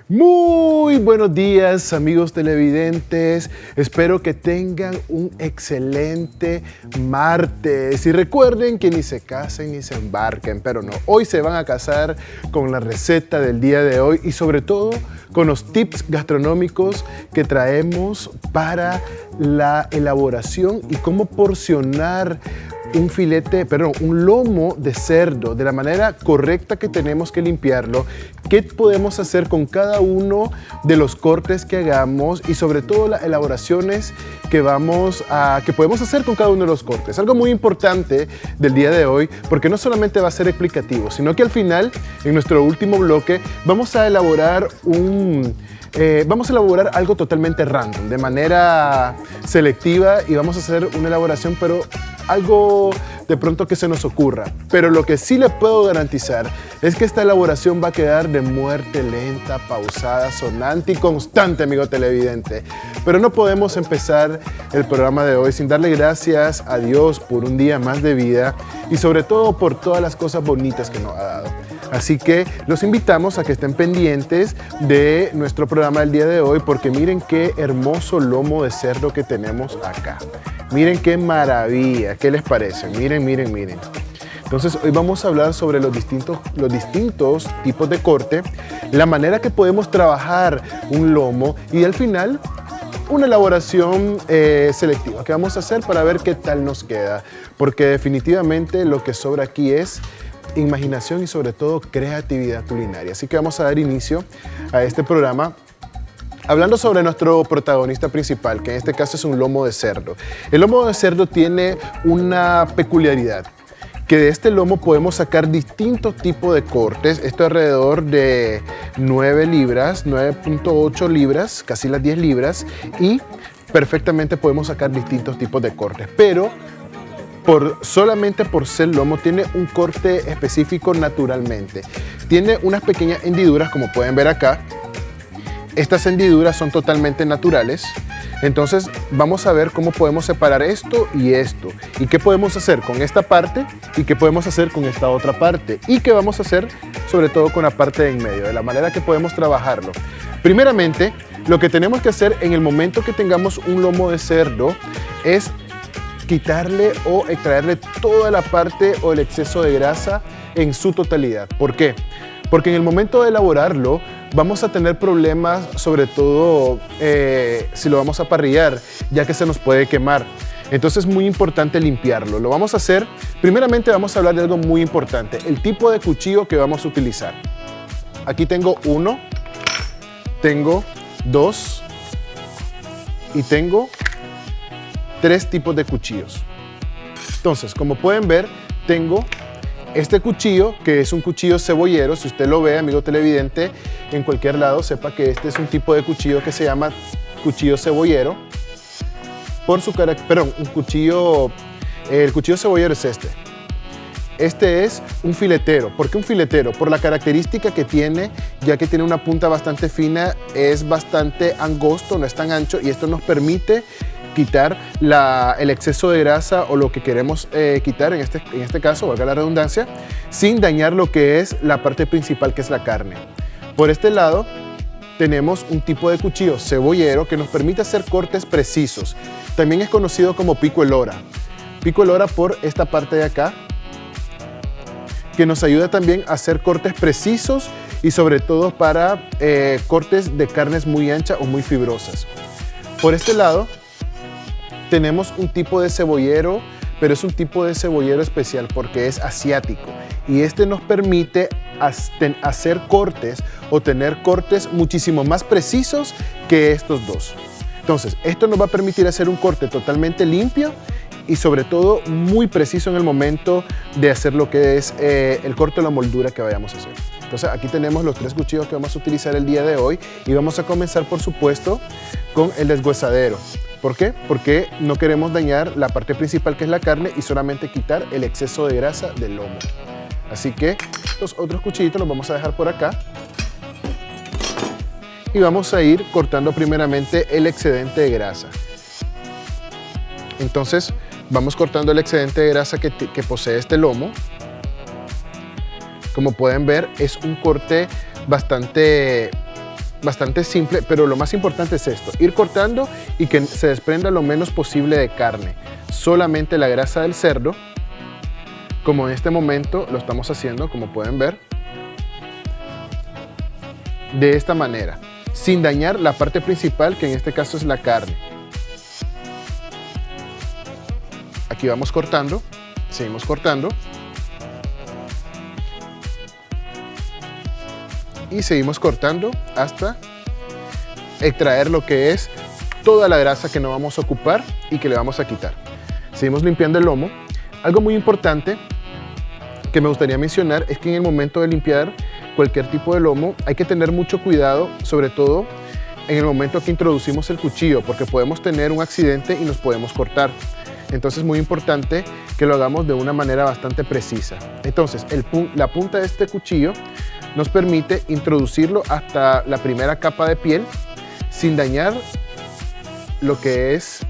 Muy buenos días, amigos televidentes. Espero que tengan un excelente martes. Y recuerden que ni se casen ni se embarquen, pero no. Hoy se van a casar con la receta del día de hoy y sobre todo con los tips gastronómicos que traemos para la elaboración y cómo porcionar un lomo de cerdo de la manera correcta que tenemos que limpiarlo, qué podemos hacer con cada uno de los cortes que hagamos y sobre todo las elaboraciones que podemos hacer con cada uno de los cortes. Algo muy importante del día de hoy, porque no solamente va a ser explicativo, sino que al final, en nuestro último bloque, vamos a elaborar algo totalmente random, de manera selectiva, y vamos a hacer una elaboración, pero algo de pronto que se nos ocurra. Pero lo que sí le puedo garantizar es que esta elaboración va a quedar de muerte lenta, pausada, sonante y constante, amigo televidente. Pero no podemos empezar el programa de hoy sin darle gracias a Dios por un día más de vida y sobre todo por todas las cosas bonitas que nos ha dado. Así que los invitamos a que estén pendientes de nuestro programa del día de hoy, porque miren qué hermoso lomo de cerdo que tenemos acá. Miren qué maravilla, ¿qué les parece? Miren. Entonces hoy vamos a hablar sobre los distintos tipos de corte, la manera que podemos trabajar un lomo y al final una elaboración selectiva que vamos a hacer para ver qué tal nos queda, porque definitivamente lo que sobra aquí es imaginación y sobre todo creatividad culinaria. Así que vamos a dar inicio a este programa hablando sobre nuestro protagonista principal, que en este caso es un lomo de cerdo. El lomo de cerdo tiene una peculiaridad, que de este lomo podemos sacar distintos tipos de cortes. Esto alrededor de 9 libras, 9.8 libras, casi las 10 libras, y perfectamente podemos sacar distintos tipos de cortes. Pero solamente por ser lomo tiene un corte específico naturalmente. Tiene unas pequeñas hendiduras, como pueden ver acá. Estas hendiduras son totalmente naturales. Entonces vamos a ver cómo podemos separar esto y esto. Y qué podemos hacer con esta parte y qué podemos hacer con esta otra parte. Y qué vamos a hacer sobre todo con la parte de en medio, de la manera que podemos trabajarlo. Primeramente, lo que tenemos que hacer en el momento que tengamos un lomo de cerdo es quitarle o extraerle toda la parte o el exceso de grasa en su totalidad. ¿Por qué? Porque en el momento de elaborarlo vamos a tener problemas, sobre todo si lo vamos a parrillar, ya que se nos puede quemar. Entonces es muy importante limpiarlo. Lo vamos a hacer, primeramente vamos a hablar de algo muy importante, el tipo de cuchillo que vamos a utilizar. Aquí tengo uno, tengo dos y tengo 3 tipos de cuchillos. Entonces, como pueden ver, tengo este cuchillo, que es un cuchillo cebollero. Si usted lo ve, amigo televidente, en cualquier lado, sepa que este es un tipo de cuchillo que se llama cuchillo cebollero. El cuchillo cebollero es este. Este es un filetero. ¿Por qué un filetero? Por la característica que tiene, ya que tiene una punta bastante fina, es bastante angosto, no es tan ancho, y esto nos permite quitar el exceso de grasa o lo que queremos quitar, en este caso, valga la redundancia, sin dañar lo que es la parte principal, que es la carne. Por este lado tenemos un tipo de cuchillo cebollero que nos permite hacer cortes precisos. También es conocido como pico el hora. Pico el hora por esta parte de acá, que nos ayuda también a hacer cortes precisos y sobre todo para cortes de carnes muy anchas o muy fibrosas. Por este lado tenemos un tipo de cebollero, pero es un tipo de cebollero especial porque es asiático, y este nos permite hacer cortes o tener cortes muchísimo más precisos que estos dos. Entonces, esto nos va a permitir hacer un corte totalmente limpio y sobre todo muy preciso en el momento de hacer lo que es el corte o la moldura que vayamos a hacer. Entonces aquí tenemos los 3 cuchillos que vamos a utilizar el día de hoy y vamos a comenzar, por supuesto, con el deshuesadero. ¿Por qué? Porque no queremos dañar la parte principal, que es la carne, y solamente quitar el exceso de grasa del lomo. Así que los otros cuchillitos los vamos a dejar por acá y vamos a ir cortando primeramente el excedente de grasa. Entonces vamos cortando el excedente de grasa que posee este lomo. Como pueden ver, es un corte bastante bastante simple, pero lo más importante es esto, ir cortando y que se desprenda lo menos posible de carne. Solamente la grasa del cerdo, como en este momento lo estamos haciendo, como pueden ver, de esta manera, sin dañar la parte principal, que en este caso es la carne. Aquí vamos cortando, seguimos cortando. Y seguimos cortando hasta extraer lo que es toda la grasa que no vamos a ocupar y que le vamos a quitar. Seguimos limpiando el lomo. Algo muy importante que me gustaría mencionar es que en el momento de limpiar cualquier tipo de lomo hay que tener mucho cuidado, sobre todo en el momento que introducimos el cuchillo, porque podemos tener un accidente y nos podemos cortar. Entonces es muy importante que lo hagamos de una manera bastante precisa. Entonces la punta de este cuchillo nos permite introducirlo hasta la primera capa de piel sin dañar lo que es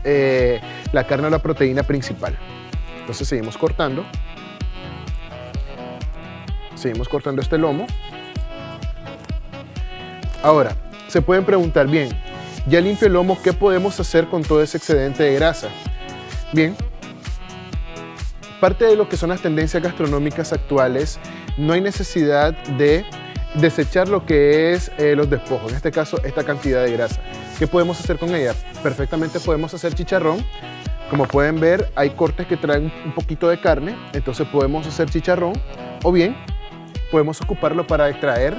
la carne o la proteína principal. Entonces seguimos cortando este lomo. Ahora, se pueden preguntar, bien, ya limpio el lomo, ¿qué podemos hacer con todo ese excedente de grasa? Bien, parte de lo que son las tendencias gastronómicas actuales, no hay necesidad de desechar lo que es los despojos, en este caso esta cantidad de grasa. ¿Qué podemos hacer con ella? Perfectamente podemos hacer chicharrón. Como pueden ver, hay cortes que traen un poquito de carne, entonces podemos hacer chicharrón, o bien podemos ocuparlo para extraer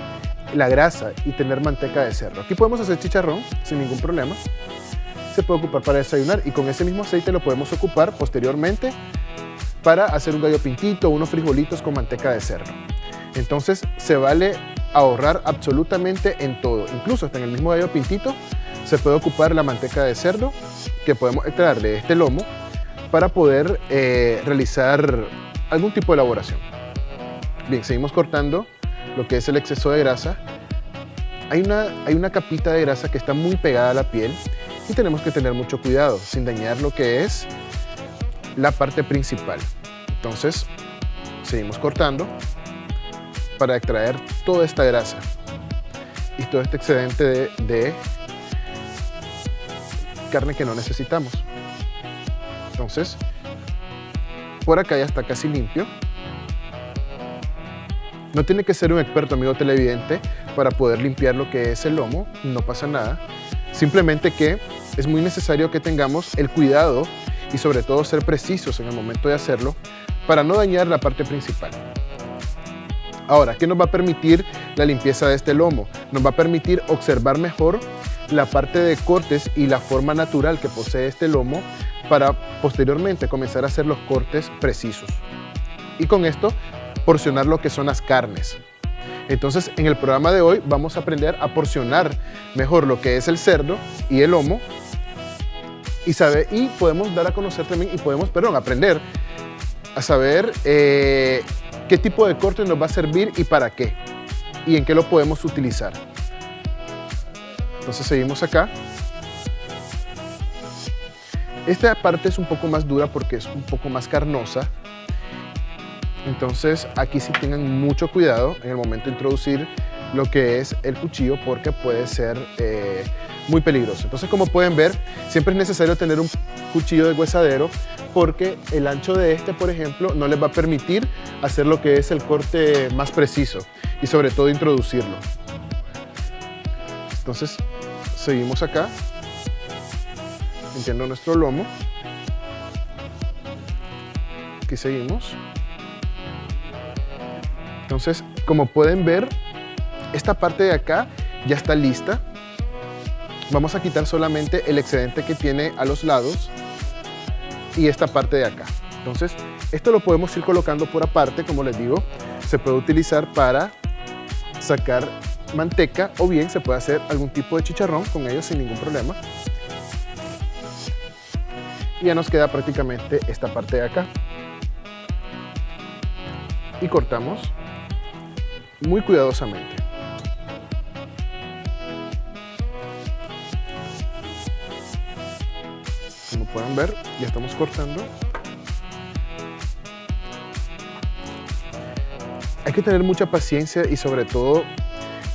la grasa y tener manteca de cerdo. Aquí podemos hacer chicharrón sin ningún problema. Se puede ocupar para desayunar y con ese mismo aceite lo podemos ocupar posteriormente para hacer un gallo pintito o unos frijolitos con manteca de cerdo. Entonces se vale ahorrar absolutamente en todo, incluso hasta en el mismo gallo pintito se puede ocupar la manteca de cerdo que podemos extraer de este lomo para poder realizar algún tipo de elaboración. Bien, seguimos cortando lo que es el exceso de grasa. Hay una capita de grasa que está muy pegada a la piel y tenemos que tener mucho cuidado sin dañar lo que es la parte principal. Entonces seguimos cortando para extraer toda esta grasa y todo este excedente de carne que no necesitamos. Entonces, por acá ya está casi limpio. No tiene que ser un experto, amigo televidente, para poder limpiar lo que es el lomo, no pasa nada. Simplemente que es muy necesario que tengamos el cuidado y sobre todo ser precisos en el momento de hacerlo para no dañar la parte principal. Ahora, ¿qué nos va a permitir la limpieza de este lomo? Nos va a permitir observar mejor la parte de cortes y la forma natural que posee este lomo para posteriormente comenzar a hacer los cortes precisos. Y con esto, porcionar lo que son las carnes. Entonces, en el programa de hoy vamos a aprender a porcionar mejor lo que es el cerdo y el lomo y podemos dar a conocer también aprender a saber qué tipo de corte nos va a servir y para qué y en qué lo podemos utilizar. Entonces seguimos acá. Esta parte es un poco más dura porque es un poco más carnosa. Entonces aquí sí tengan mucho cuidado en el momento de introducir lo que es el cuchillo porque puede ser muy peligroso. Entonces, como pueden ver, siempre es necesario tener un cuchillo deshuesadero porque el ancho de este, por ejemplo, no les va a permitir hacer lo que es el corte más preciso y sobre todo introducirlo. Entonces, seguimos acá, limpiando nuestro lomo. Aquí seguimos. Entonces, como pueden ver, esta parte de acá ya está lista. Vamos a quitar solamente el excedente que tiene a los lados y esta parte de acá. Entonces, esto lo podemos ir colocando por aparte, como les digo. Se puede utilizar para sacar manteca o bien se puede hacer algún tipo de chicharrón con ellos sin ningún problema. Y ya nos queda prácticamente esta parte de acá. Y cortamos muy cuidadosamente. Como pueden ver, ya estamos cortando. Hay que tener mucha paciencia y sobre todo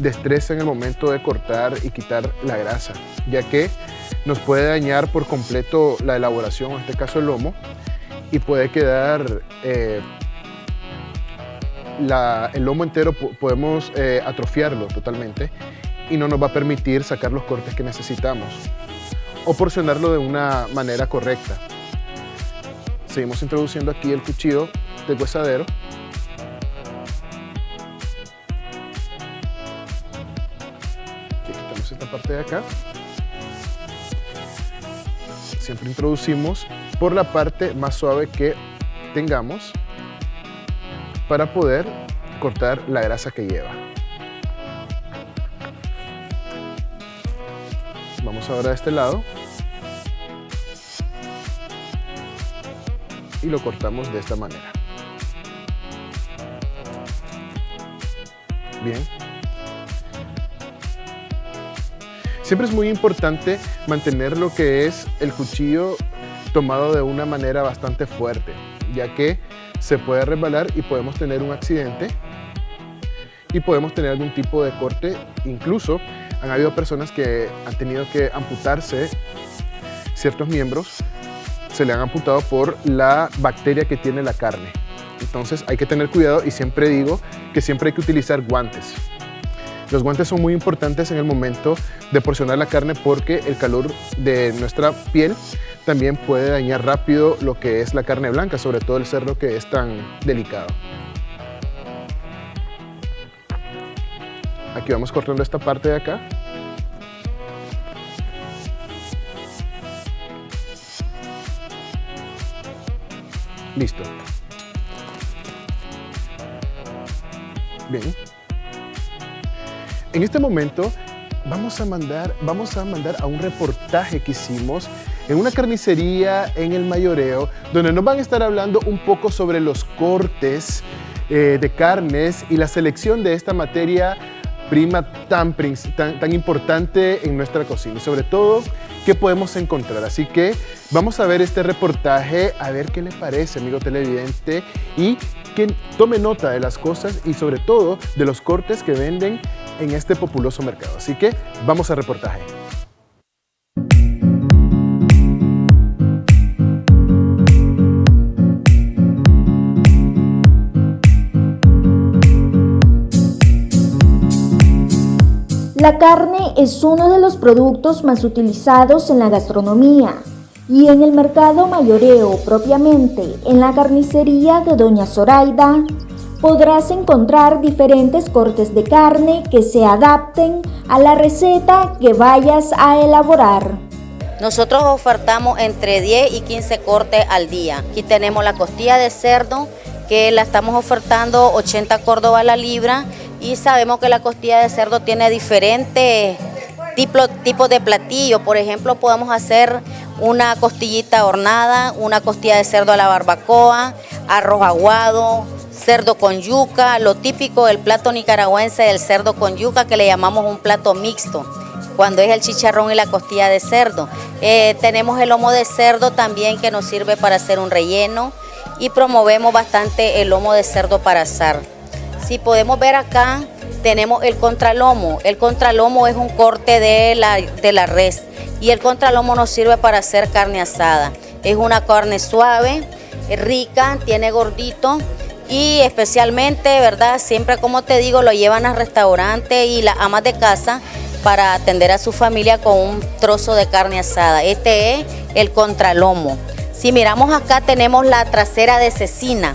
destreza en el momento de cortar y quitar la grasa, ya que nos puede dañar por completo la elaboración, en este caso el lomo, y puede quedar el lomo entero, podemos atrofiarlo totalmente y no nos va a permitir sacar los cortes que necesitamos o porcionarlo de una manera correcta. Seguimos introduciendo aquí el cuchillo del huesadero. Y quitamos esta parte de acá. Siempre introducimos por la parte más suave que tengamos para poder cortar la grasa que lleva. Vamos ahora a este lado y lo cortamos de esta manera. Bien. Siempre es muy importante mantener lo que es el cuchillo tomado de una manera bastante fuerte, ya que se puede resbalar y podemos tener un accidente y podemos tener algún tipo de corte. Incluso han habido personas que han tenido que amputarse ciertos miembros, se le han amputado por la bacteria que tiene la carne. Entonces hay que tener cuidado y siempre digo que siempre hay que utilizar guantes. Los guantes son muy importantes en el momento de porcionar la carne porque el calor de nuestra piel también puede dañar rápido lo que es la carne blanca, sobre todo el cerdo que es tan delicado. Aquí vamos cortando esta parte de acá. Listo. Bien. En este momento vamos a mandar a un reportaje que hicimos en una carnicería en el Mayoreo, donde nos van a estar hablando un poco sobre los cortes de carnes y la selección de esta materia prima tan importante en nuestra cocina y sobre todo qué podemos encontrar. Así que vamos a ver este reportaje, a ver qué le parece, amigo televidente, y que tome nota de las cosas y sobre todo de los cortes que venden en este populoso mercado. Así que vamos al reportaje. La carne es uno de los productos más utilizados en la gastronomía y en el mercado mayoreo, propiamente en la carnicería de Doña Zoraida, podrás encontrar diferentes cortes de carne que se adapten a la receta que vayas a elaborar. Nosotros ofertamos entre 10 y 15 cortes al día. Aquí tenemos la costilla de cerdo, que la estamos ofertando 80 córdobas la libra, y sabemos que la costilla de cerdo tiene diferentes tipos de platillos. Por ejemplo, podemos hacer una costillita hornada, una costilla de cerdo a la barbacoa, arroz aguado, cerdo con yuca, lo típico del plato nicaragüense del cerdo con yuca, que le llamamos un plato mixto, cuando es el chicharrón y la costilla de cerdo. Tenemos el lomo de cerdo también, que nos sirve para hacer un relleno, y promovemos bastante el lomo de cerdo para asar. Si podemos ver acá, tenemos el contralomo. El contralomo es un corte de la res, y el contralomo nos sirve para hacer carne asada. Es una carne suave, rica, tiene gordito, y especialmente, ¿verdad? Siempre, como te digo, lo llevan a restaurantes y las amas de casa para atender a su familia con un trozo de carne asada. Este es el contralomo. Si miramos acá, tenemos la trasera de cecina.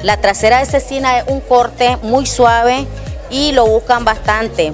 La trasera de cecina es un corte muy suave y lo buscan bastante,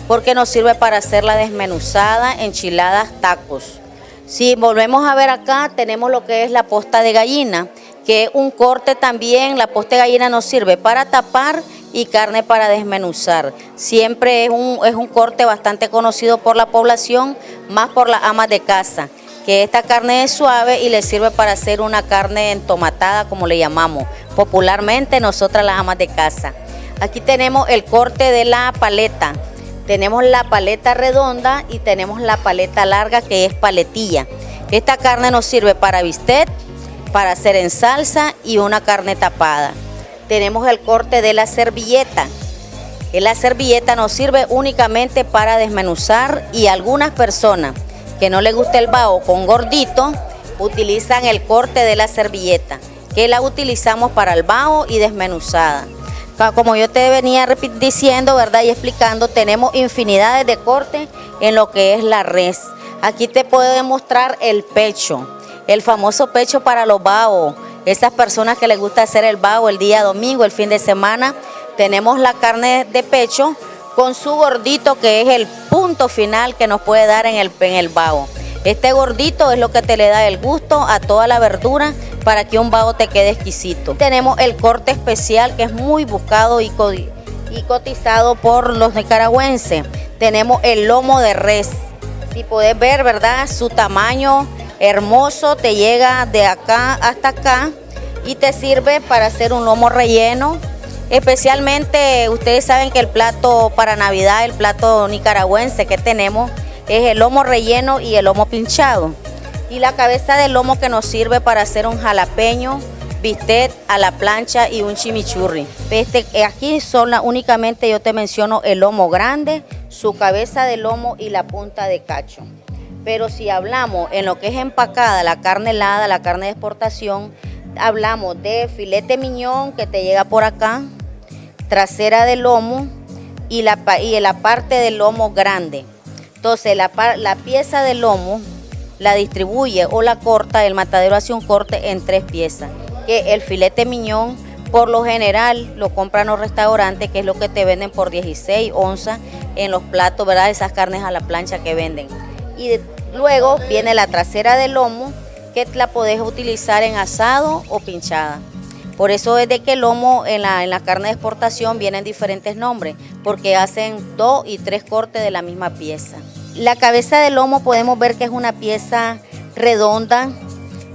porque nos sirve para hacer la desmenuzada, enchiladas, tacos. Si volvemos a ver acá, tenemos lo que es la posta de gallina, que es un corte también. La posta de gallina nos sirve para tapar y carne para desmenuzar. Siempre es un corte bastante conocido por la población, más por las amas de casa, que esta carne es suave y le sirve para hacer una carne entomatada, como le llamamos popularmente nosotras las amas de casa. Aquí tenemos el corte de la paleta. Tenemos la paleta redonda y tenemos la paleta larga, que es paletilla. Esta carne nos sirve para bistec, para hacer en salsa y una carne tapada. Tenemos el corte de la servilleta. La servilleta nos sirve únicamente para desmenuzar y algunas personas que no les gusta el vaho con gordito utilizan el corte de la servilleta, que la utilizamos para el vaho y desmenuzada. Como yo te venía diciendo, ¿verdad? Y explicando, tenemos infinidades de cortes en lo que es la res. Aquí te puedo demostrar el pecho, el famoso pecho para los vahos. Esas personas que les gusta hacer el vaho el día domingo, el fin de semana, tenemos la carne de pecho con su gordito, que es el punto final que nos puede dar en el vaho. Este gordito es lo que te le da el gusto a toda la verdura para que un vaho te quede exquisito. Tenemos el corte especial, que es muy buscado y cotizado por los nicaragüenses. Tenemos el lomo de res. Si podés ver, ¿verdad? Su tamaño hermoso, te llega de acá hasta acá y te sirve para hacer un lomo relleno. Especialmente, ustedes saben que el plato para Navidad, el plato nicaragüense que tenemos, es el lomo relleno y el lomo pinchado. Y la cabeza del lomo, que nos sirve para hacer un jalapeño, bistec a la plancha y un chimichurri. Aquí únicamente yo te menciono el lomo grande, su cabeza de lomo y la punta de cacho. Pero si hablamos en lo que es empacada, la carne helada, la carne de exportación, hablamos de filete miñón, que te llega por acá, trasera de lomo y la parte del lomo grande. Entonces la pieza de lomo la distribuye o la corta, el matadero hace un corte en 3 piezas. Que el filete miñón, por lo general, lo compran los restaurantes, que es lo que te venden por 16 onzas en los platos, ¿verdad? Esas carnes a la plancha que venden. Y luego viene la trasera de lomo, que la podés utilizar en asado o pinchada. Por eso es de que el lomo en la carne de exportación vienen diferentes nombres, porque hacen 2 y 3 cortes de la misma pieza. La cabeza de lomo podemos ver que es una pieza redonda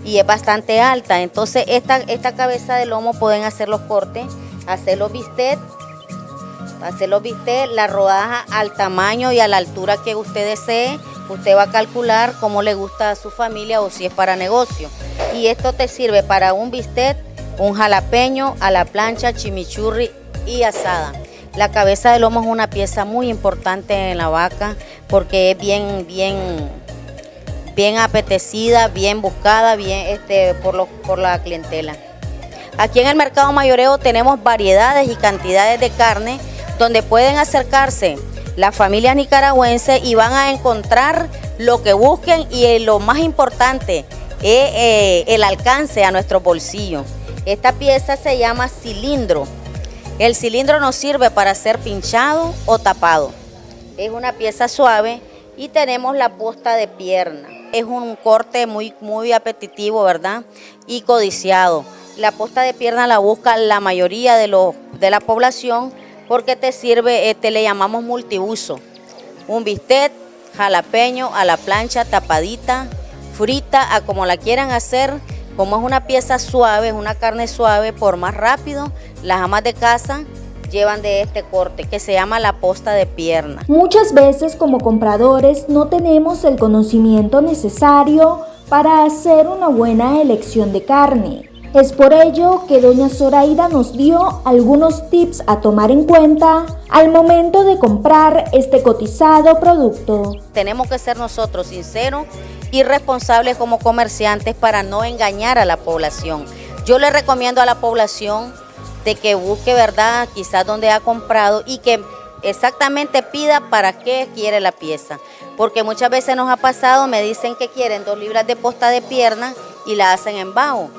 y es bastante alta. Entonces esta cabeza de lomo pueden hacer los cortes, hacer los bistec, la rodaja al tamaño y a la altura que usted desee. Usted va a calcular cómo le gusta a su familia o si es para negocio. Y esto te sirve para un bistec, un jalapeño a la plancha, chimichurri y asada. La cabeza de lomo es una pieza muy importante en la vaca porque es bien apetecida, bien buscada, por la clientela. Aquí en el mercado mayoreo tenemos variedades y cantidades de carne donde pueden acercarse las familias nicaragüenses y van a encontrar lo que busquen y lo más importante es el alcance a nuestro bolsillo. Esta pieza se llama cilindro. El cilindro nos sirve para ser pinchado o tapado. Es una pieza suave y tenemos la posta de pierna. Es un corte muy apetitivo, ¿verdad? Y codiciado. La posta de pierna la busca la mayoría de la población porque te sirve, le llamamos multiuso. Un bistec, jalapeño a la plancha, tapadita, frita, a como la quieran hacer. Como es una pieza suave, es una carne suave, por más rápido, las amas de casa llevan de este corte que se llama la posta de pierna. Muchas veces como compradores no tenemos el conocimiento necesario para hacer una buena elección de carne. Es por ello que doña Zoraida nos dio algunos tips a tomar en cuenta al momento de comprar este cotizado producto. Tenemos que ser nosotros sinceros y responsables como comerciantes para no engañar a la población. Yo le recomiendo a la población de que busque, ¿verdad?, quizás donde ha comprado y que exactamente pida para qué quiere la pieza. Porque muchas veces nos ha pasado, me dicen que quieren 2 libras de posta de pierna y la hacen en vaho.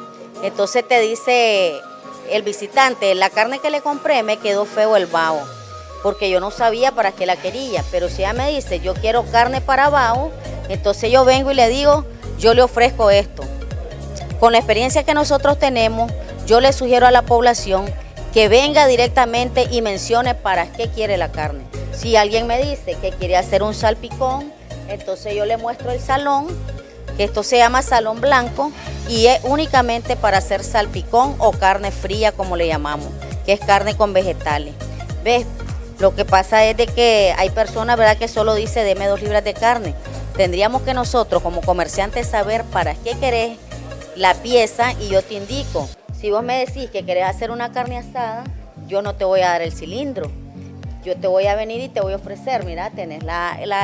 Entonces te dice el visitante, la carne que le compré me quedó feo el vaho, porque yo no sabía para qué la quería. Pero si ella me dice, yo quiero carne para vaho, entonces yo vengo y le digo, yo le ofrezco esto. Con la experiencia que nosotros tenemos, yo le sugiero a la población que venga directamente y mencione para qué quiere la carne. Si alguien me dice que quiere hacer un salpicón, entonces yo le muestro el salón, que esto se llama salón blanco y es únicamente para hacer salpicón o carne fría, como le llamamos, que es carne con vegetales. ¿Ves? Lo que pasa es de que hay personas, ¿verdad?, que solo dice deme 2 libras de carne. Tendríamos que nosotros como comerciantes saber para qué querés la pieza y yo te indico. Si vos me decís que querés hacer una carne asada, yo no te voy a dar el cilindro. yo te voy a venir y te voy a ofrecer, mira, tenés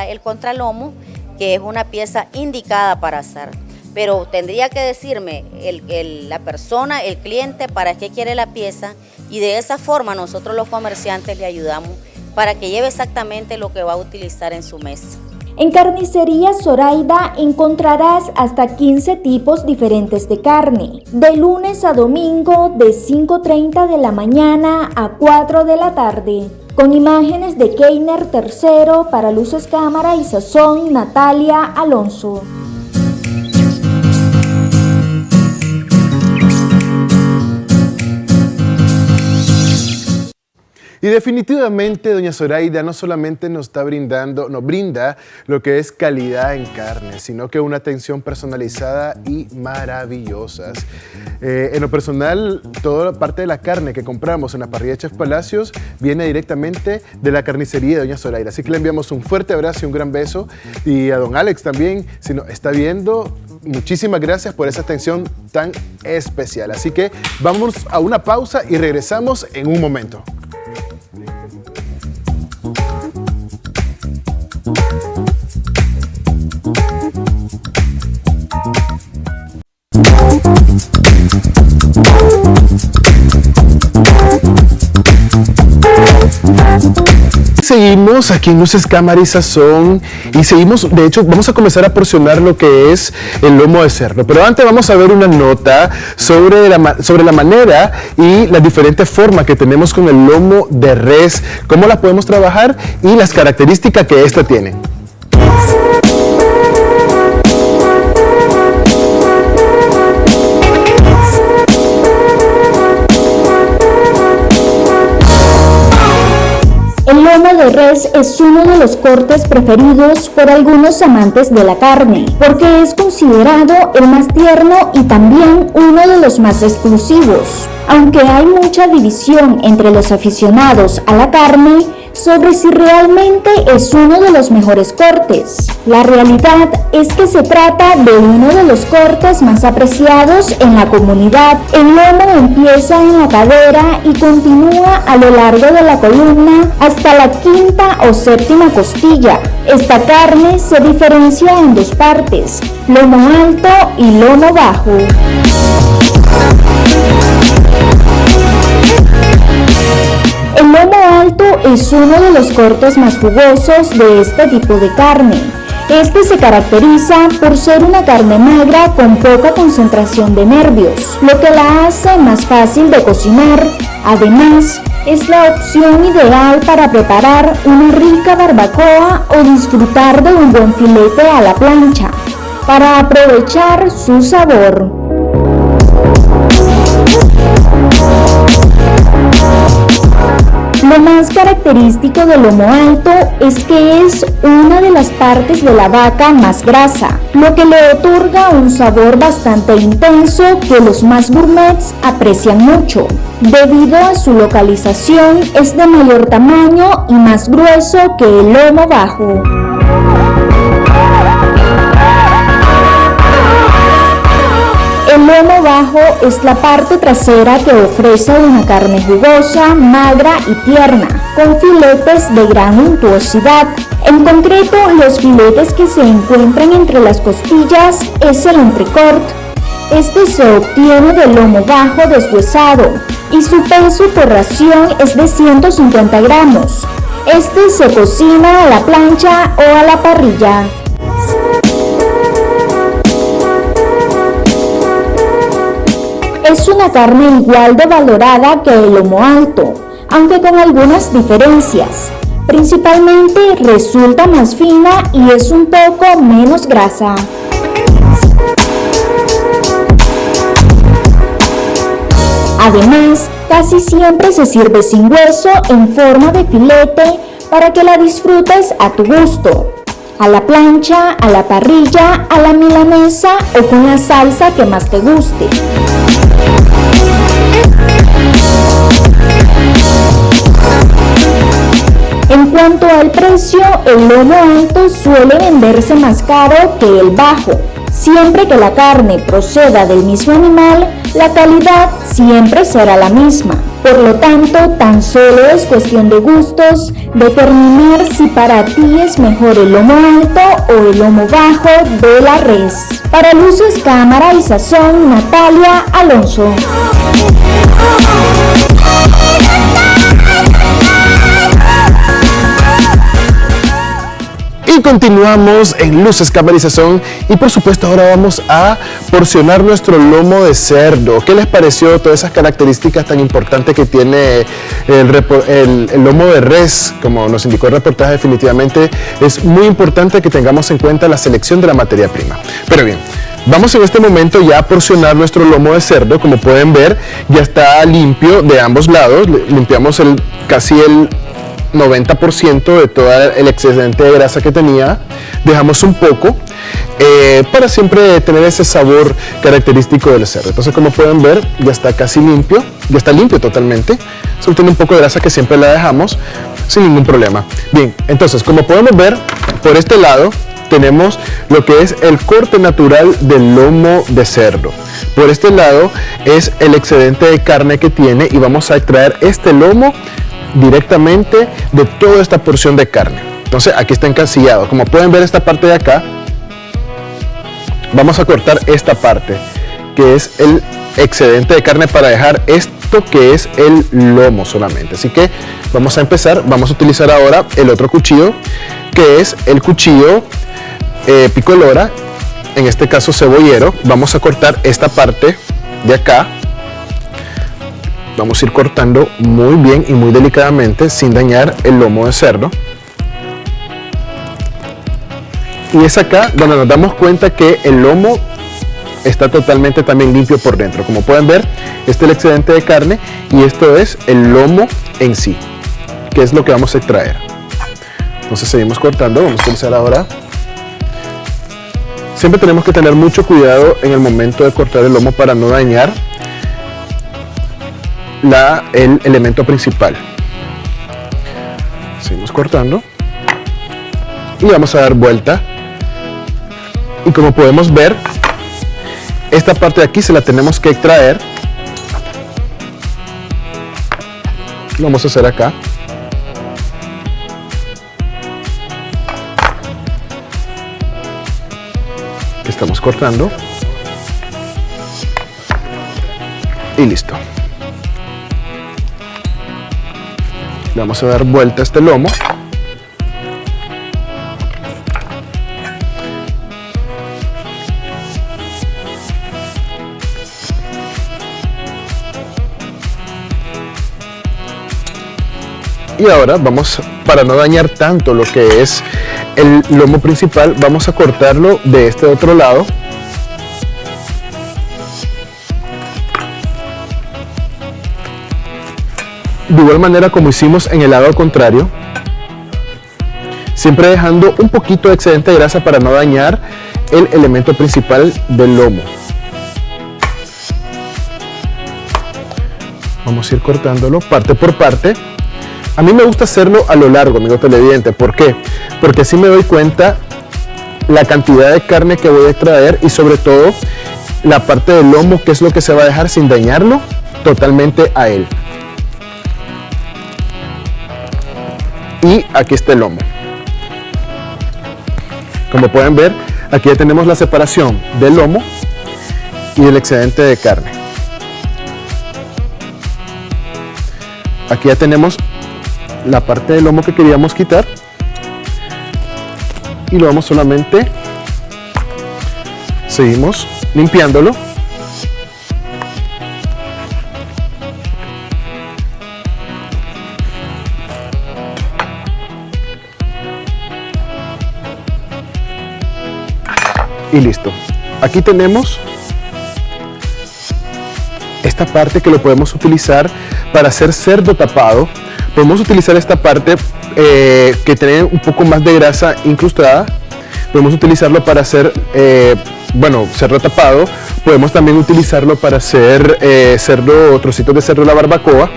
el contralomo, que es una pieza indicada para asar. Pero tendría que decirme la persona, el cliente, para qué quiere la pieza, y de esa forma nosotros los comerciantes le ayudamos para que lleve exactamente lo que va a utilizar en su mesa. En Carnicería Zoraida encontrarás hasta 15 tipos diferentes de carne, de lunes a domingo de 5:30 de la mañana a 4 de la tarde. Con imágenes de Keiner III para Luces Cámara y Sazón, Natalia Alonso. Y definitivamente doña Zoraida no solamente nos brinda lo que es calidad en carne, sino que una atención personalizada y maravillosas. En lo personal, toda parte de la carne que compramos en la parrilla de Chef Palacios viene directamente de la carnicería de doña Zoraida. Así que le enviamos un fuerte abrazo y un gran beso. Y a don Alex también, si nos está viendo, muchísimas gracias por esa atención tan especial. Así que vamos a una pausa y regresamos en un momento. Seguimos aquí en Luces, Cámara y Sazón y seguimos, de hecho, vamos a comenzar a porcionar lo que es el lomo de cerdo. Pero antes vamos a ver una nota sobre la manera y las diferentes formas que tenemos con el lomo de res, cómo la podemos trabajar y las características que esta tiene. El lomo de res es uno de los cortes preferidos por algunos amantes de la carne, porque es considerado el más tierno y también uno de los más exclusivos. Aunque hay mucha división entre los aficionados a la carne sobre si realmente es uno de los mejores cortes, la realidad es que se trata de uno de los cortes más apreciados en la comunidad. El lomo empieza en la cadera y continúa a lo largo de la columna hasta la quinta o séptima costilla. Esta carne se diferencia en dos partes, lomo alto y lomo bajo. El lomo alto es uno de los cortes más jugosos de este tipo de carne. Este se caracteriza por ser una carne magra con poca concentración de nervios, lo que la hace más fácil de cocinar. Además, es la opción ideal para preparar una rica barbacoa o disfrutar de un buen filete a la plancha, para aprovechar su sabor. Lo más característico del lomo alto es que es una de las partes de la vaca más grasa, lo que le otorga un sabor bastante intenso que los más gourmets aprecian mucho. Debido a su localización, es de mayor tamaño y más grueso que el lomo bajo. El lomo bajo es la parte trasera que ofrece una carne jugosa, magra y tierna, con filetes de gran untuosidad. En concreto, los filetes que se encuentran entre las costillas es el entrecot. Este se obtiene del lomo bajo deshuesado y su peso por ración es de 150 gramos. Este se cocina a la plancha o a la parrilla. Es una carne igual de valorada que el lomo alto, aunque con algunas diferencias. Principalmente resulta más fina y es un poco menos grasa. Además, casi siempre se sirve sin hueso en forma de filete para que la disfrutes a tu gusto. A la plancha, a la parrilla, a la milanesa o con la salsa que más te guste. En cuanto al precio, el lomo alto suele venderse más caro que el bajo. Siempre que la carne proceda del mismo animal, la calidad siempre será la misma. Por lo tanto, tan solo es cuestión de gustos determinar si para ti es mejor el lomo alto o el lomo bajo de la res. Para luces, cámara y sazón, Natalia Alonso. Y continuamos en Luces, Cámara y Sazón, y por supuesto ahora vamos a porcionar nuestro lomo de cerdo. ¿Qué les pareció todas esas características tan importantes que tiene el lomo de res? Como nos indicó el reportaje, definitivamente es muy importante que tengamos en cuenta la selección de la materia prima. Pero bien, vamos en este momento ya a porcionar nuestro lomo de cerdo. Como pueden ver, ya está limpio de ambos lados. Limpiamos casi el 90% de todo el excedente de grasa que tenía. Dejamos un poco para siempre tener ese sabor característico del cerdo. Entonces, como pueden ver, ya está casi limpio, ya está limpio totalmente. Solo tiene un poco de grasa que siempre la dejamos sin ningún problema. Bien, entonces, como podemos ver, por este lado tenemos lo que es el corte natural del lomo de cerdo. Por este lado es el excedente de carne que tiene, y vamos a extraer este lomo directamente de toda esta porción de carne. Entonces aquí está encasillado. Como pueden ver, esta parte de acá, vamos a cortar esta parte que es el excedente de carne para dejar esto que es el lomo solamente. Así que vamos a empezar. Vamos a utilizar ahora el otro cuchillo, que es el cuchillo pico lora, en este caso cebollero. Vamos a cortar esta parte de acá. Vamos a ir cortando muy bien y muy delicadamente sin dañar el lomo de cerdo. Y es acá donde nos damos cuenta que el lomo está totalmente también limpio por dentro. Como pueden ver, este es el excedente de carne y esto es el lomo en sí, que es lo que vamos a extraer. Entonces seguimos cortando. Vamos a utilizar ahora. Siempre tenemos que tener mucho cuidado en el momento de cortar el lomo para no dañar el elemento principal. Seguimos cortando y vamos a dar vuelta, y como podemos ver, esta parte de aquí se la tenemos que extraer. Lo vamos a hacer acá. Estamos cortando y listo. Le vamos a dar vuelta a este lomo. Y ahora vamos, para no dañar tanto lo que es el lomo principal, vamos a cortarlo de este otro lado. De igual manera como hicimos en el lado contrario, siempre dejando un poquito de excedente de grasa para no dañar el elemento principal del lomo. Vamos a ir cortándolo parte por parte. A mí me gusta hacerlo a lo largo, amigo televidente. ¿Por qué? Porque así me doy cuenta la cantidad de carne que voy a extraer y sobre todo la parte del lomo, que es lo que se va a dejar sin dañarlo totalmente a él. Y aquí está el lomo. Como pueden ver, aquí ya tenemos la separación del lomo y el excedente de carne. Aquí ya tenemos la parte del lomo que queríamos quitar y lo vamos solamente, seguimos limpiándolo. Y listo. Aquí tenemos esta parte que lo podemos utilizar para hacer cerdo tapado. Podemos utilizar esta parte que tiene un poco más de grasa incrustada. Podemos utilizarlo para hacer cerdo tapado. Podemos también utilizarlo para hacer trocitos de cerdo a la barbacoa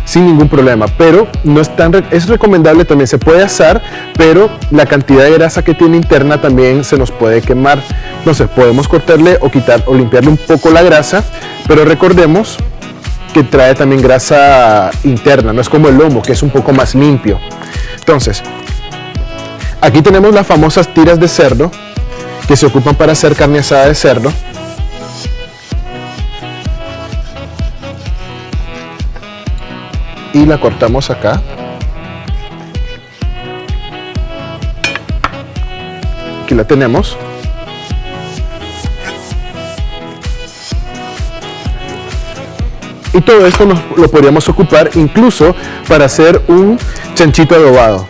sin ningún problema, pero no es recomendable, también se puede asar, pero la cantidad de grasa que tiene interna también se nos puede quemar. Entonces podemos cortarle o quitar o limpiarle un poco la grasa, pero recordemos que trae también grasa interna, no es como el lomo, que es un poco más limpio. Entonces, aquí tenemos las famosas tiras de cerdo que se ocupan para hacer carne asada de cerdo. Y la cortamos acá. Aquí la tenemos. Y todo esto lo podríamos ocupar incluso para hacer un chanchito adobado.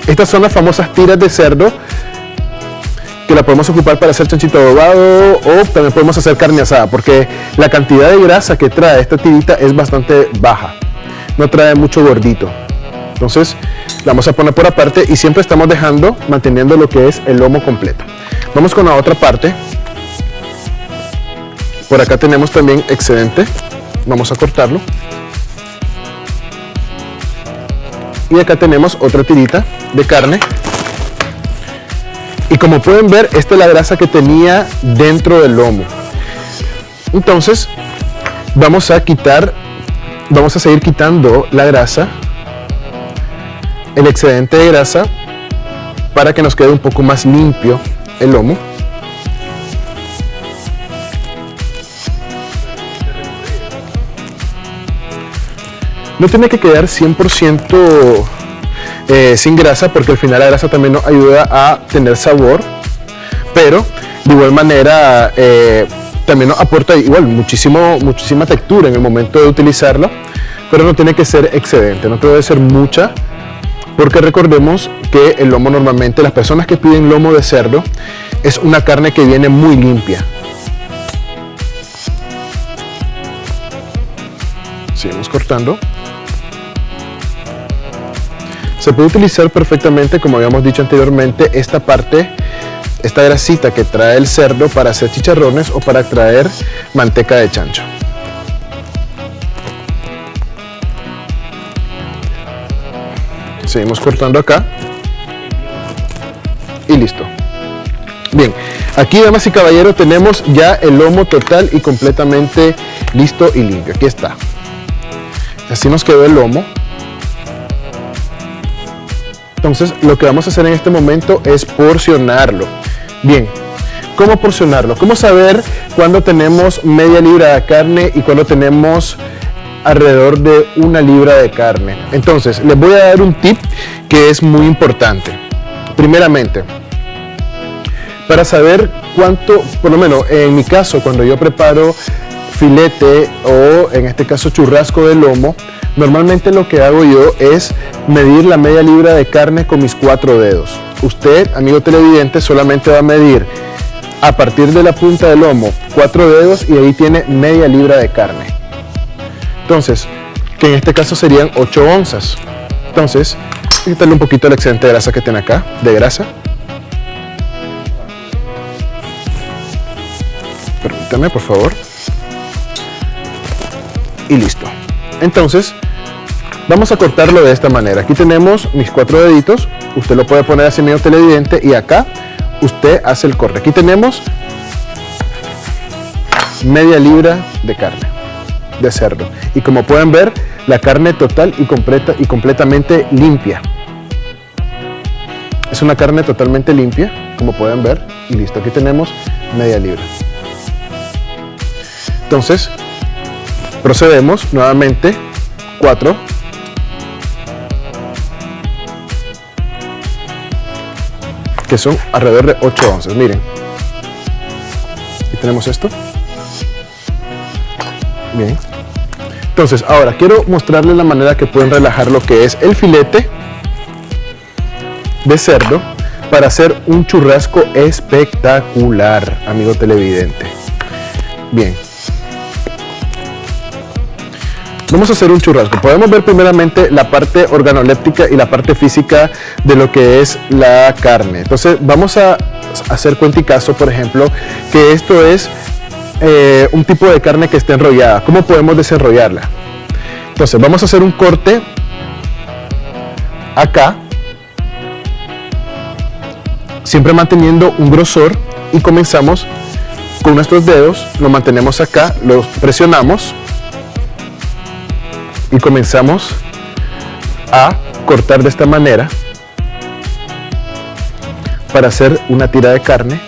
Estas son las famosas tiras de cerdo que la podemos ocupar para hacer chanchito adobado, o también podemos hacer carne asada, porque la cantidad de grasa que trae esta tirita es bastante baja, no trae mucho gordito. Entonces la vamos a poner por aparte y siempre estamos manteniendo lo que es el lomo completo. Vamos con la otra parte. Por acá tenemos también excedente. Vamos a cortarlo. Y acá tenemos otra tirita de carne. Y como pueden ver, esta es la grasa que tenía dentro del lomo. Entonces, vamos a seguir quitando la grasa, el excedente de grasa, para que nos quede un poco más limpio el lomo. No tiene que quedar 100% sin grasa, porque al final la grasa también nos ayuda a tener sabor, pero de igual manera también nos aporta muchísima textura en el momento de utilizarla, pero no tiene que ser excedente, no debe ser mucha, porque recordemos que el lomo normalmente, las personas que piden lomo de cerdo, es una carne que viene muy limpia. Seguimos cortando. Se puede utilizar perfectamente, como habíamos dicho anteriormente, esta grasita que trae el cerdo para hacer chicharrones o para extraer manteca de chancho. Seguimos cortando acá. Y listo. Bien, aquí, damas y caballeros, tenemos ya el lomo total y completamente listo y limpio. Aquí está. Así nos quedó el lomo. Entonces, lo que vamos a hacer en este momento es porcionarlo. Bien, ¿cómo porcionarlo? ¿Cómo saber cuándo tenemos media libra de carne y cuándo tenemos alrededor de 1 libra de carne? Entonces, les voy a dar un tip que es muy importante. Primeramente, para saber cuánto, por lo menos en mi caso, cuando yo preparo filete o en este caso churrasco de lomo, normalmente lo que hago yo es medir la media libra de carne con mis 4 dedos. Usted, amigo televidente, solamente va a medir a partir de la punta del lomo 4 dedos y ahí tiene media libra de carne. Entonces, que en este caso serían 8 onzas. Entonces, quitarle un poquito el excedente de grasa que tiene acá, de grasa. Permítame, por favor. Y listo. Entonces, vamos a cortarlo de esta manera. Aquí tenemos mis 4 deditos. Usted lo puede poner así, medio televidente, y acá usted hace el corte. Aquí tenemos media libra de carne de cerdo. Y como pueden ver, la carne total y completa y completamente limpia. Es una carne totalmente limpia, como pueden ver. Y listo, aquí tenemos media libra. Entonces, procedemos nuevamente 4, que son alrededor de 8 onzas. Miren, aquí tenemos esto. Bien. Entonces, ahora quiero mostrarles la manera que pueden relajar lo que es el filete de cerdo para hacer un churrasco espectacular, amigo televidente. Bien. Vamos a hacer un churrasco. Podemos ver primeramente la parte organoléptica y la parte física de lo que es la carne. Entonces vamos a hacer cuenta y caso, por ejemplo, que esto es un tipo de carne que está enrollada. ¿Cómo podemos desenrollarla? Entonces vamos a hacer un corte acá, siempre manteniendo un grosor, y comenzamos con nuestros dedos, lo mantenemos acá, los presionamos y comenzamos a cortar de esta manera para hacer una tira de carne,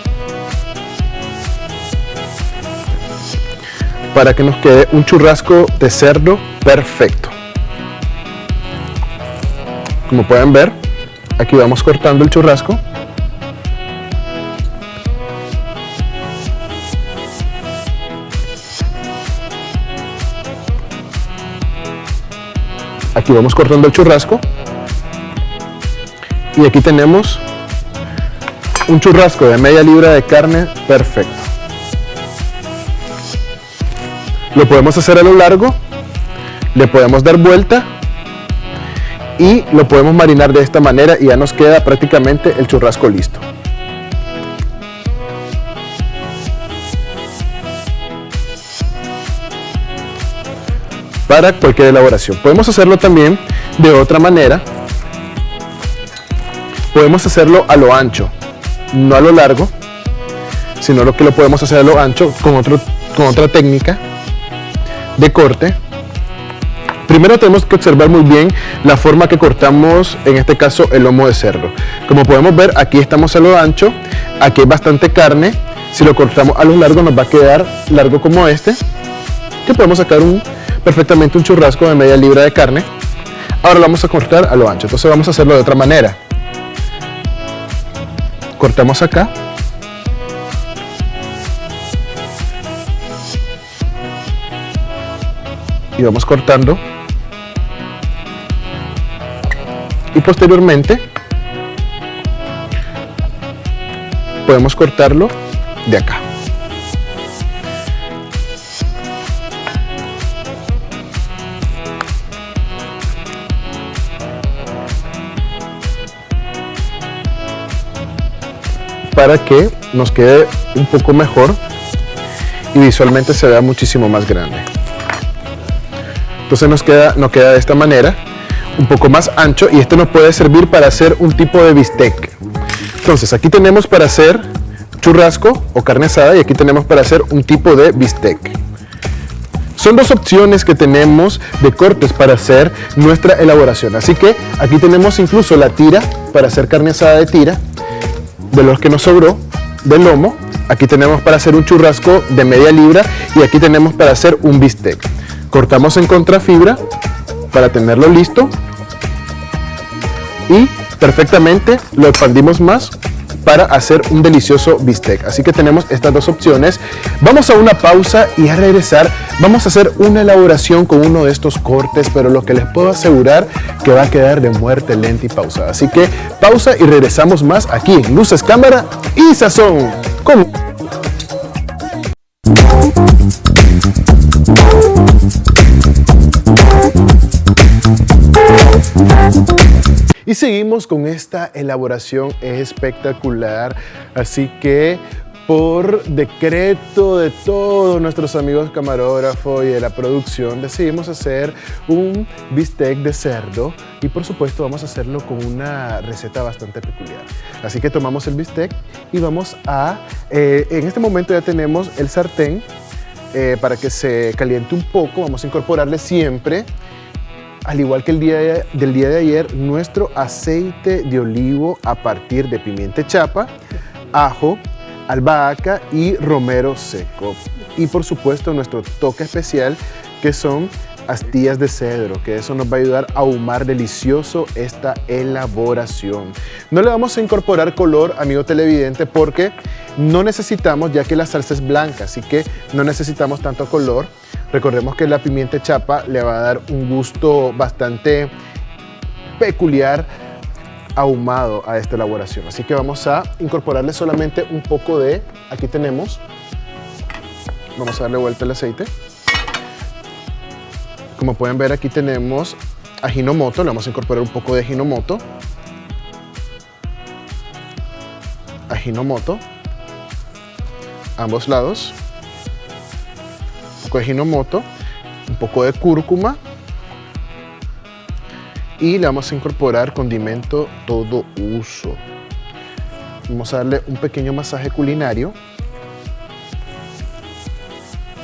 para que nos quede un churrasco de cerdo perfecto. Como pueden ver, aquí vamos cortando el churrasco. Aquí vamos cortando el churrasco. Y aquí tenemos un churrasco de media libra de carne perfecto. Lo podemos hacer a lo largo, le podemos dar vuelta y lo podemos marinar de esta manera y ya nos queda prácticamente el churrasco listo. Para cualquier elaboración. Podemos hacerlo también de otra manera. Podemos hacerlo a lo ancho, no a lo largo, sino lo que lo podemos hacer a lo ancho con otra técnica de corte. Primero tenemos que observar muy bien la forma que cortamos, en este caso el lomo de cerdo. Como podemos ver, aquí estamos a lo ancho, aquí hay bastante carne. Si lo cortamos a lo largo nos va a quedar largo como este, que podemos sacar perfectamente un churrasco de media libra de carne. Ahora lo vamos a cortar a lo ancho, entonces vamos a hacerlo de otra manera. Cortamos acá. Y vamos cortando. Y posteriormente podemos cortarlo de acá. Para que nos quede un poco mejor y visualmente se vea muchísimo más grande. Entonces nos queda de esta manera, un poco más ancho, y esto nos puede servir para hacer un tipo de bistec. Entonces aquí tenemos para hacer churrasco o carne asada y aquí tenemos para hacer un tipo de bistec. Son dos opciones que tenemos de cortes para hacer nuestra elaboración. Así que aquí tenemos incluso la tira para hacer carne asada de tira, de los que nos sobró, del lomo. Aquí tenemos para hacer un churrasco de media libra y aquí tenemos para hacer un bistec. Cortamos en contrafibra para tenerlo listo y perfectamente lo expandimos más para hacer un delicioso bistec. Así que tenemos estas dos opciones. Vamos a una pausa y al regresar vamos a hacer una elaboración con uno de estos cortes, pero lo que les puedo asegurar que va a quedar de muerte lenta y pausada. Así que pausa y regresamos más aquí en Luces, Cámara y Sazón. ¿Cómo? Y seguimos con esta elaboración espectacular, así que por decreto de todos nuestros amigos camarógrafos y de la producción decidimos hacer un bistec de cerdo y por supuesto vamos a hacerlo con una receta bastante peculiar. Así que tomamos el bistec y vamos a, en este momento ya tenemos el sartén para que se caliente un poco, vamos a incorporarle siempre, al igual que del día de ayer, nuestro aceite de olivo a partir de pimienta chapa, ajo, albahaca y romero seco. Y por supuesto nuestro toque especial que son astillas de cedro, que eso nos va a ayudar a ahumar delicioso esta elaboración. No le vamos a incorporar color, amigo televidente, porque no necesitamos, ya que la salsa es blanca, así que no necesitamos tanto color. Recordemos que la pimienta chapa le va a dar un gusto bastante peculiar, ahumado a esta elaboración. Así que vamos a incorporarle solamente un poco de, aquí tenemos, vamos a darle vuelta al aceite. Como pueden ver, aquí tenemos ajinomoto, le vamos a incorporar un poco de ajinomoto. Ajinomoto, ambos lados. Un poco de ajinomoto, un poco de cúrcuma. Y le vamos a incorporar condimento todo uso. Vamos a darle un pequeño masaje culinario.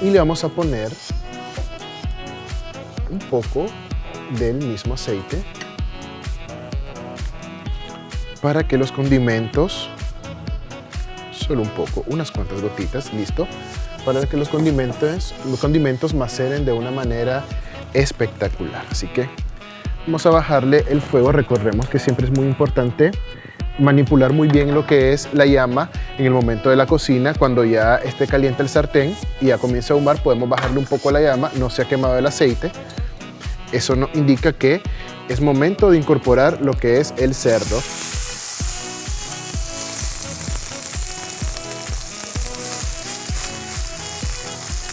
Y le vamos a poner un poco del mismo aceite para que los condimentos, solo un poco, unas cuantas gotitas, listo, para que los condimentos maceren de una manera espectacular. Así que vamos a bajarle el fuego. Recordemos que siempre es muy importante manipular muy bien lo que es la llama en el momento de la cocina. Cuando ya esté caliente el sartén y ya comienza a ahumar, podemos bajarle un poco la llama, no se ha quemado el aceite. Eso nos indica que es momento de incorporar lo que es el cerdo.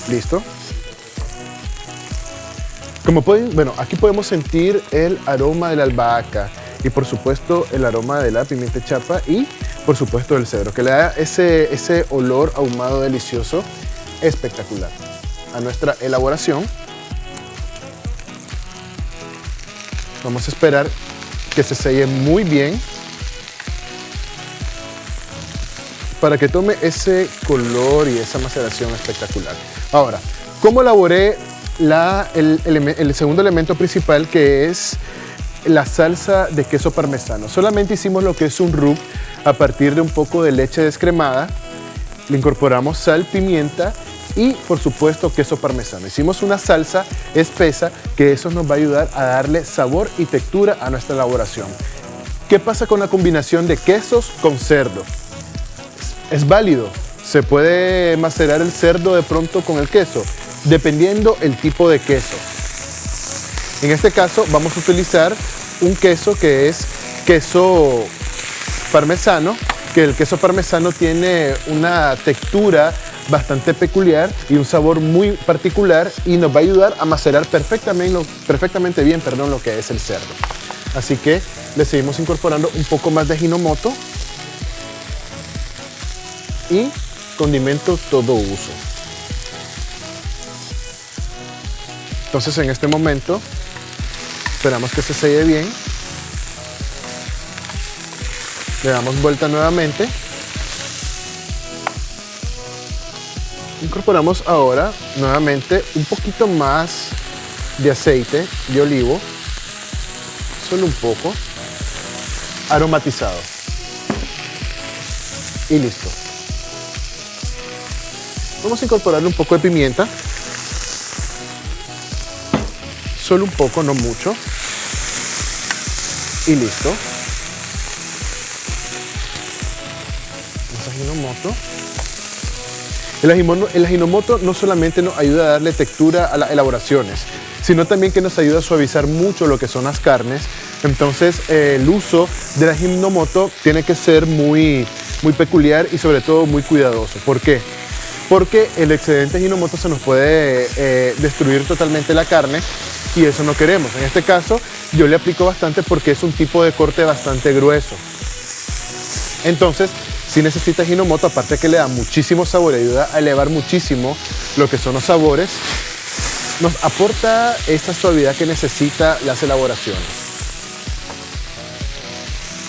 ¿Listo? Como pueden, bueno, aquí podemos sentir el aroma de la albahaca y por supuesto el aroma de la pimienta chapa y por supuesto el cedro, que le da ese olor ahumado delicioso espectacular a nuestra elaboración. Vamos a esperar que se selle muy bien para que tome ese color y esa maceración espectacular. Ahora, ¿cómo elaboré el segundo elemento principal, que es la salsa de queso parmesano? Solamente hicimos lo que es un rub a partir de un poco de leche descremada. Le incorporamos sal, pimienta y por supuesto queso parmesano. Hicimos una salsa espesa que eso nos va a ayudar a darle sabor y textura a nuestra elaboración. ¿Qué pasa con la combinación de quesos con cerdo? Es válido, se puede macerar el cerdo de pronto con el queso, dependiendo el tipo de queso. En este caso vamos a utilizar un queso que es queso parmesano, que el queso parmesano tiene una textura bastante peculiar y un sabor muy particular y nos va a ayudar a macerar perfectamente bien lo que es el cerdo. Así que le seguimos incorporando un poco más de Ajinomoto y condimento todo uso. Entonces en este momento esperamos que se selle bien. Le damos vuelta nuevamente. Incorporamos ahora nuevamente un poquito más de aceite de olivo, solo un poco, aromatizado. Y listo. Vamos a incorporarle un poco de pimienta, solo un poco, no mucho, y listo. Ajinomoto. El ajinomoto no solamente nos ayuda a darle textura a las elaboraciones, sino también que nos ayuda a suavizar mucho lo que son las carnes. Entonces el uso del ajinomoto tiene que ser muy peculiar y sobre todo muy cuidadoso. ¿Por qué? Porque el excedente de Ajinomoto se nos puede destruir totalmente la carne y eso no queremos. En este caso yo le aplico bastante porque es un tipo de corte bastante grueso. Entonces, si necesita Ajinomoto, aparte que le da muchísimo sabor y ayuda a elevar muchísimo lo que son los sabores, nos aporta esta suavidad que necesita las elaboraciones.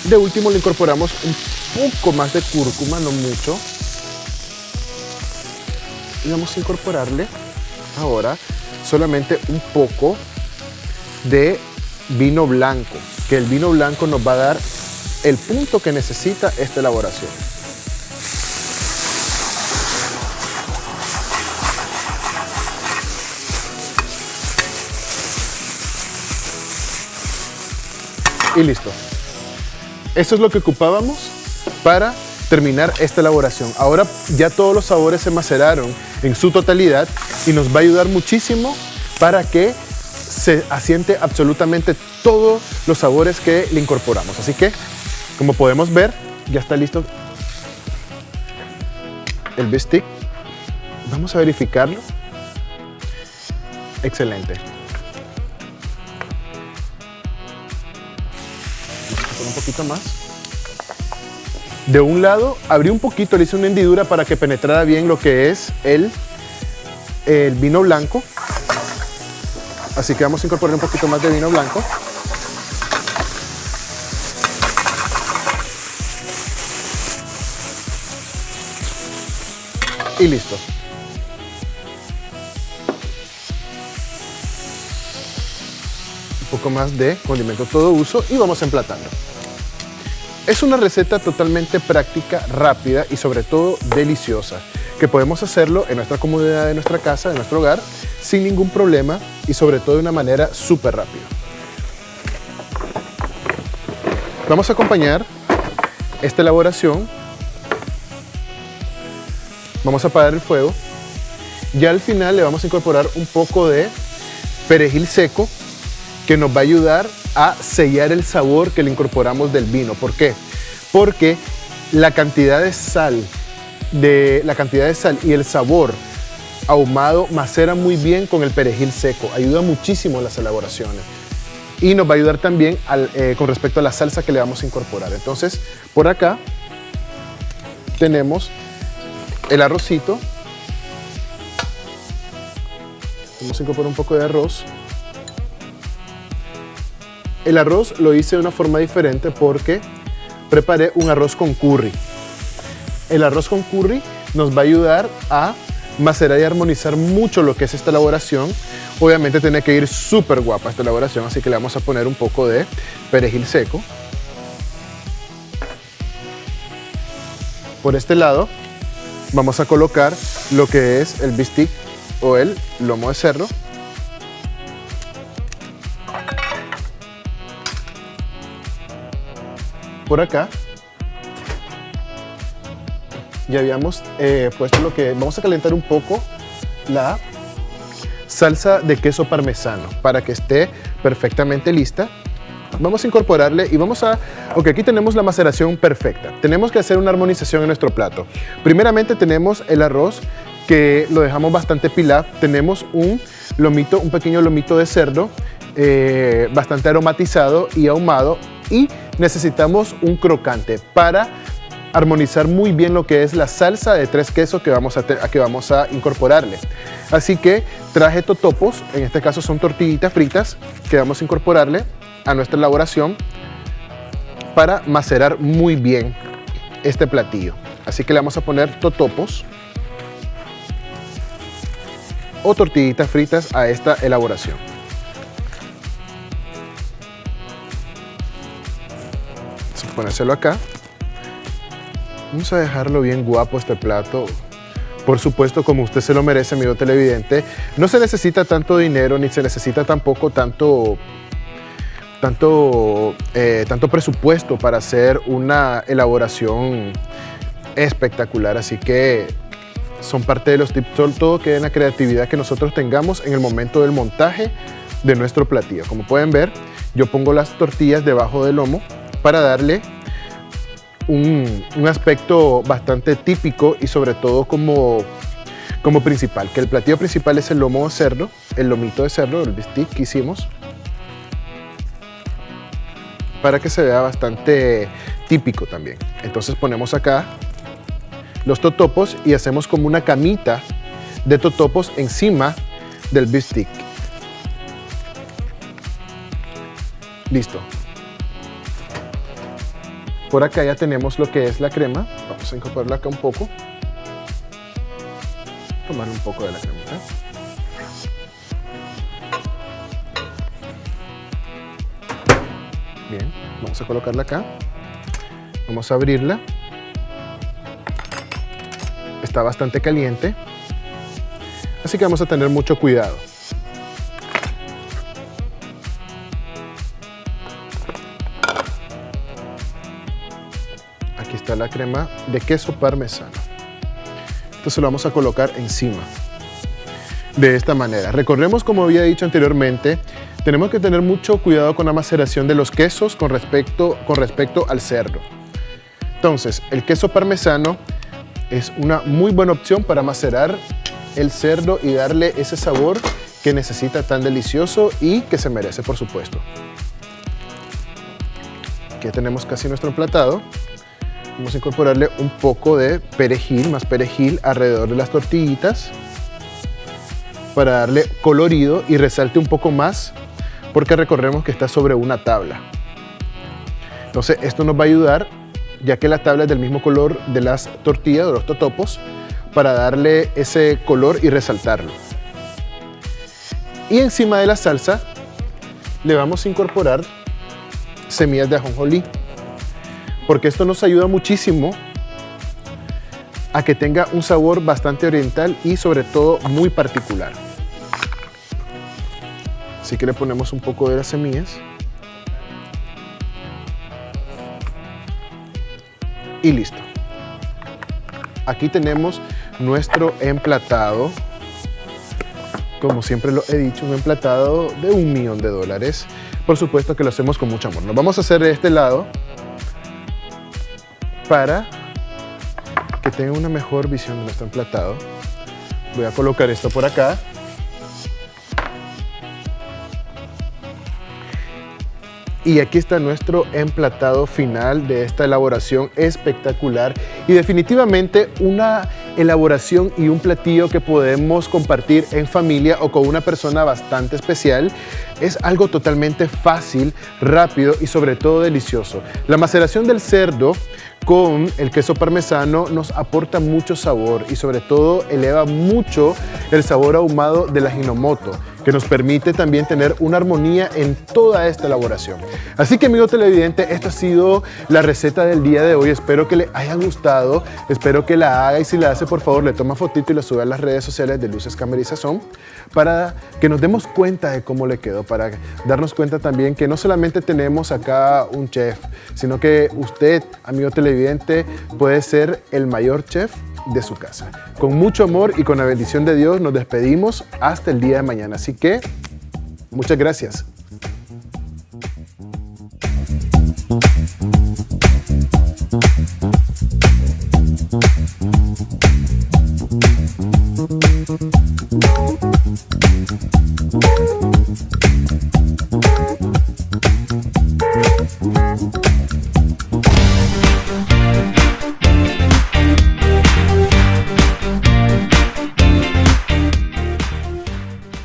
De último le incorporamos un poco más de cúrcuma, no mucho. Y vamos a incorporarle ahora solamente un poco de vino blanco, que el vino blanco nos va a dar el punto que necesita esta elaboración. Y listo. Eso es lo que ocupábamos para terminar esta elaboración. Ahora ya todos los sabores se maceraron en su totalidad y nos va a ayudar muchísimo para que se asiente absolutamente todos los sabores que le incorporamos. Así que, como podemos ver, ya está listo el bistec. Vamos a verificarlo. Excelente. Vamos a poner un poquito más. De un lado, abrí un poquito, le hice una hendidura para que penetrara bien lo que es el vino blanco. Así que vamos a incorporar un poquito más de vino blanco. Y listo. poco más de condimento todo uso y vamos emplatando. Es una receta totalmente práctica, rápida y sobre todo deliciosa, que podemos hacerlo en nuestra comodidad de nuestra casa, de nuestro hogar, sin ningún problema y sobre todo de una manera súper rápida. Vamos a acompañar esta elaboración. Vamos a apagar el fuego. Ya al final le vamos a incorporar un poco de perejil seco que nos va a ayudar a sellar el sabor que le incorporamos del vino. ¿Por qué? Porque la cantidad de sal y el sabor ahumado macera muy bien con el perejil seco. Ayuda muchísimo en las elaboraciones. Y nos va a ayudar también con respecto a la salsa que le vamos a incorporar. Entonces, por acá tenemos el arrocito. Vamos a incorporar un poco de arroz. El arroz lo hice de una forma diferente porque preparé un arroz con curry. El arroz con curry nos va a ayudar a macerar y armonizar mucho lo que es esta elaboración. Obviamente tiene que ir súper guapa esta elaboración, así que le vamos a poner un poco de perejil seco. Por este lado vamos a colocar lo que es el bistec o el lomo de cerdo. Por acá ya habíamos puesto lo que... Vamos a calentar un poco la salsa de queso parmesano para que esté perfectamente lista. Vamos a incorporarle y vamos a... Ok, aquí tenemos la maceración perfecta. Tenemos que hacer una armonización en nuestro plato. Primeramente tenemos el arroz que lo dejamos bastante pilaf. Tenemos un pequeño lomito de cerdo bastante aromatizado y ahumado y necesitamos un crocante para armonizar muy bien lo que es la salsa de 3 quesos que vamos a incorporarle. Así que traje totopos, en este caso son tortillitas fritas que vamos a incorporarle a nuestra elaboración para macerar muy bien este platillo. Así que le vamos a poner totopos o tortillitas fritas a esta elaboración. Vamos a ponérselo acá. Vamos a dejarlo bien guapo este plato. Por supuesto, como usted se lo merece, amigo televidente. No se necesita tanto dinero, ni se necesita tampoco tanto presupuesto para hacer una elaboración espectacular. Así que son parte de los tips, todo queda en la creatividad que nosotros tengamos en el momento del montaje de nuestro platillo. Como pueden ver, yo pongo las tortillas debajo del lomo para darle un aspecto bastante típico y sobre todo como principal, que el platillo principal es el lomo de cerdo, el lomito de cerdo, el bistec que hicimos, para que se vea bastante típico también. Entonces ponemos acá los totopos y hacemos como una camita de totopos encima del bistec. Listo. Por acá ya tenemos lo que es la crema. Vamos a incorporarla acá un poco. Tomar un poco de la cremita. Bien, vamos a colocarla acá. Vamos a abrirla. Está bastante caliente, así que vamos a tener mucho cuidado. Aquí está la crema de queso parmesano. Entonces lo vamos a colocar encima. De esta manera. Recordemos, como había dicho anteriormente, tenemos que tener mucho cuidado con la maceración de los quesos con respecto al cerdo. Entonces, el queso parmesano es una muy buena opción para macerar el cerdo y darle ese sabor que necesita tan delicioso y que se merece, por supuesto. Aquí tenemos casi nuestro emplatado. Vamos a incorporarle un poco de perejil, más perejil alrededor de las tortillitas para darle colorido y resalte un poco más, porque recordemos que está sobre una tabla. Entonces esto nos va a ayudar, ya que la tabla es del mismo color de las tortillas, de los totopos, para darle ese color y resaltarlo. Y encima de la salsa le vamos a incorporar semillas de ajonjolí, porque esto nos ayuda muchísimo a que tenga un sabor bastante oriental y sobre todo muy particular. Así que le ponemos un poco de las semillas. Y listo. Aquí tenemos nuestro emplatado. Como siempre lo he dicho, un emplatado de $1.000.000. Por supuesto que lo hacemos con mucho amor. Nos vamos a hacer de este lado para que tengan una mejor visión de nuestro emplatado. Voy a colocar esto por acá. Y aquí está nuestro emplatado final de esta elaboración espectacular y definitivamente una elaboración y un platillo que podemos compartir en familia o con una persona bastante especial. Es algo totalmente fácil, rápido y sobre todo delicioso. La maceración del cerdo con el queso parmesano nos aporta mucho sabor y sobre todo eleva mucho el sabor ahumado del Ajinomoto, que nos permite también tener una armonía en toda esta elaboración. Así que, amigo televidente, esta ha sido la receta del día de hoy. Espero que le haya gustado, espero que la haga y si la hace, por favor, le toma fotito y la sube a las redes sociales de Luces, Cámara y Sazón para que nos demos cuenta de cómo le quedó, para darnos cuenta también que no solamente tenemos acá un chef, sino que usted, amigo televidente, puede ser el mayor chef de su casa. Con mucho amor y con la bendición de Dios nos despedimos hasta el día de mañana. Así que, muchas gracias.